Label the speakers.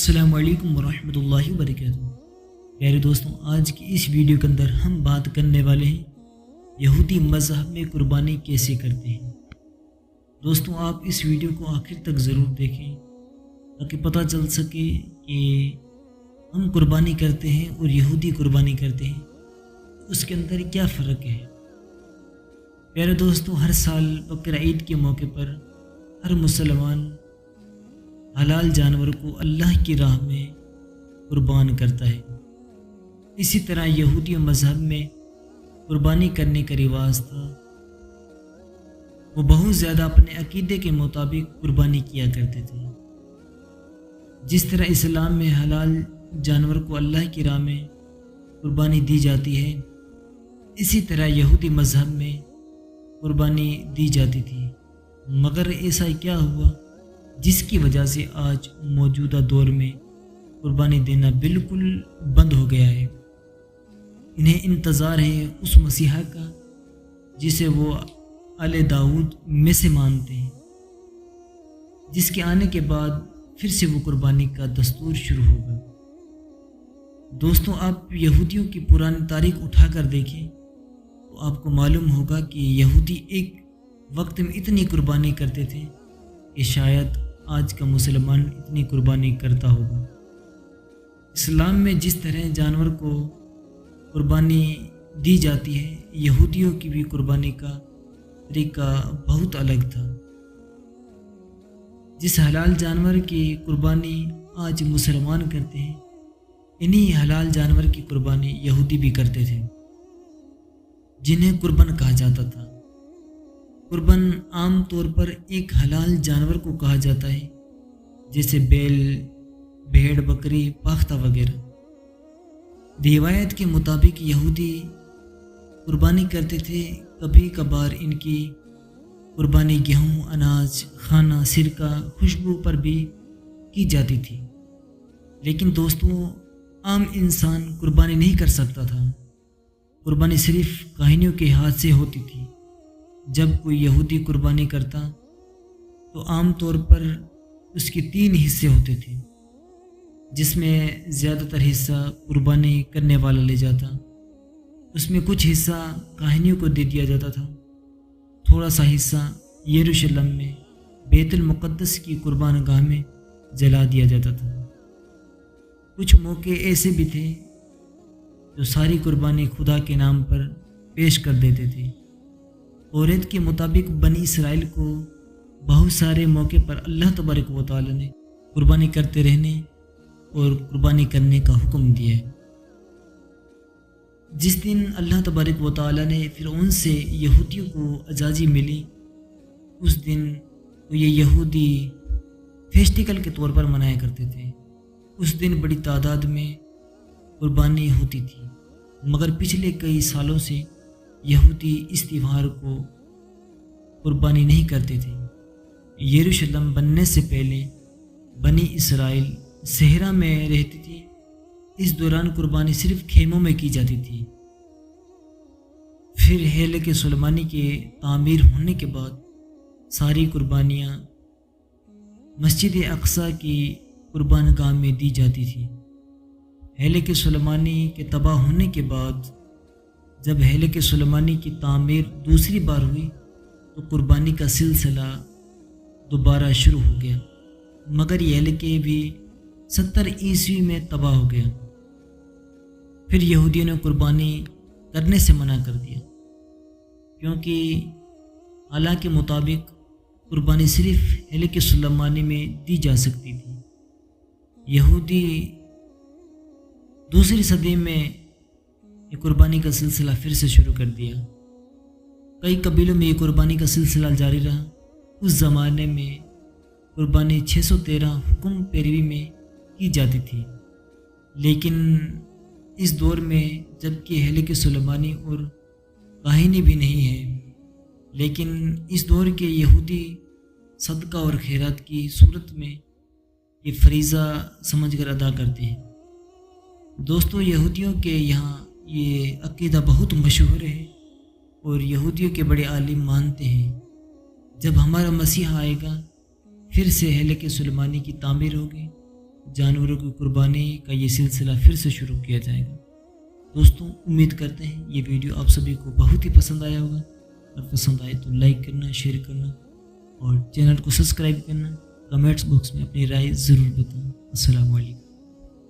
Speaker 1: السلام علیکم ورحمۃ اللہ وبرکاتہ۔ پیارے دوستوں، آج کی اس ویڈیو کے اندر ہم بات کرنے والے ہیں یہودی مذہب میں قربانی کیسے کرتے ہیں۔ دوستوں، آپ اس ویڈیو کو آخر تک ضرور دیکھیں تاکہ پتہ چل سکے کہ ہم قربانی کرتے ہیں اور یہودی قربانی کرتے ہیں، اس کے اندر کیا فرق ہے۔ پیارے دوستوں، ہر سال بقرعید کے موقع پر ہر مسلمان حلال جانور کو اللہ کی راہ میں قربان کرتا ہے۔ اسی طرح یہودی مذہب میں قربانی کرنے کا رواج تھا، وہ بہت زیادہ اپنے عقیدے کے مطابق قربانی کیا کرتے تھے۔ جس طرح اسلام میں حلال جانور کو اللہ کی راہ میں قربانی دی جاتی ہے، اسی طرح یہودی مذہب میں قربانی دی جاتی تھی، مگر ایسا کیا ہوا جس کی وجہ سے آج موجودہ دور میں قربانی دینا بالکل بند ہو گیا ہے۔ انہیں انتظار ہے اس مسیحا کا جسے وہ آل داؤد میں سے مانتے ہیں، جس کے آنے کے بعد پھر سے وہ قربانی کا دستور شروع ہوگا۔ دوستوں، آپ یہودیوں کی پرانی تاریخ اٹھا کر دیکھیں تو آپ کو معلوم ہوگا کہ یہودی ایک وقت میں اتنی قربانی کرتے تھے کہ شاید آج کا مسلمان اتنی قربانی کرتا ہوگا۔ اسلام میں جس طرح جانور کو قربانی دی جاتی ہے، یہودیوں کی بھی قربانی کا طریقہ بہت الگ تھا۔ جس حلال جانور کی قربانی آج مسلمان کرتے ہیں، انہی حلال جانور کی قربانی یہودی بھی کرتے تھے، جنہیں قربان کہا جاتا تھا۔ قربان عام طور پر ایک حلال جانور کو کہا جاتا ہے، جیسے بیل، بھیڑ، بکری، پاختہ وغیرہ۔ روایت کے مطابق یہودی قربانی کرتے تھے، کبھی کبھار ان کی قربانی گیہوں، اناج، کھانا، سرکہ، خوشبو پر بھی کی جاتی تھی۔ لیکن دوستوں، عام انسان قربانی نہیں کر سکتا تھا۔ قربانی صرف کاہنوں کے ہاتھ سے ہوتی تھی۔ جب کوئی یہودی قربانی کرتا تو عام طور پر اس کے 3 حصے ہوتے تھے، جس میں زیادہ تر حصہ قربانی کرنے والا لے جاتا، اس میں کچھ حصہ کاہنوں کو دے دیا جاتا تھا، تھوڑا سا حصہ یروشلم میں بیت المقدس کی قربان گاہ میں جلا دیا جاتا تھا۔ کچھ موقع ایسے بھی تھے جو ساری قربانی خدا کے نام پر پیش کر دیتے تھے۔ توریت کے مطابق بنی اسرائیل کو بہت سارے موقع پر اللہ تبارک و تعالی نے قربانی کرتے رہنے اور قربانی کرنے کا حکم دیا ہے۔ جس دن اللہ تبارک و تعالی نے فرعون سے یہودیوں کو اجازت ملی، اس دن یہ یہودی فیسٹیول کے طور پر منایا کرتے تھے۔ اس دن بڑی تعداد میں قربانی ہوتی تھی، مگر پچھلے کئی سالوں سے یہودی اس تہوار کو قربانی نہیں کرتے تھے۔ یروشلم بننے سے پہلے بنی اسرائیل صحرا میں رہتی تھی، اس دوران قربانی صرف خیموں میں کی جاتی تھی۔ پھر ہیکل سلیمانی کے تعمیر ہونے کے بعد ساری قربانیاں مسجد اقصی کی قربان گاہ میں دی جاتی تھی۔ ہیکل سلیمانی کے تباہ ہونے کے بعد جب ہیکل سلیمانی کی تعمیر دوسری بار ہوئی تو قربانی کا سلسلہ دوبارہ شروع ہو گیا، مگر یہ ہیکل بھی 70 عیسوی میں تباہ ہو گیا۔ پھر یہودیوں نے قربانی کرنے سے منع کر دیا، کیونکہ اللہ کے مطابق قربانی صرف ہیکل سلیمانی میں دی جا سکتی تھی۔ یہودی دوسری صدی میں یہ قربانی کا سلسلہ پھر سے شروع کر دیا۔ کئی قبیلوں میں یہ قربانی کا سلسلہ جاری رہا۔ اس زمانے میں قربانی 613 حکم پیروی میں کی جاتی تھی، لیکن اس دور میں جب کہ ہیکل سلیمانی اور کاہنی بھی نہیں ہے، لیکن اس دور کے یہودی صدقہ اور خیرات کی صورت میں یہ فریضہ سمجھ کر ادا کرتے ہیں۔ دوستوں، یہودیوں کے یہاں یہ عقیدہ بہت مشہور ہے اور یہودیوں کے بڑے عالم مانتے ہیں جب ہمارا مسیح آئے گا پھر سے ہیکل سلیمانی کی تعمیر ہوگی جانوروں کی قربانی کا یہ سلسلہ پھر سے شروع کیا جائے گا۔ دوستوں امید کرتے ہیں یہ ویڈیو آپ سبھی کو بہت ہی پسند آیا ہوگا، اور پسند آئے تو لائک کرنا، شیئر کرنا اور چینل کو سبسکرائب کرنا۔ کمنٹس باکس میں اپنی رائے ضرور بتائیں۔ السلام علیکم۔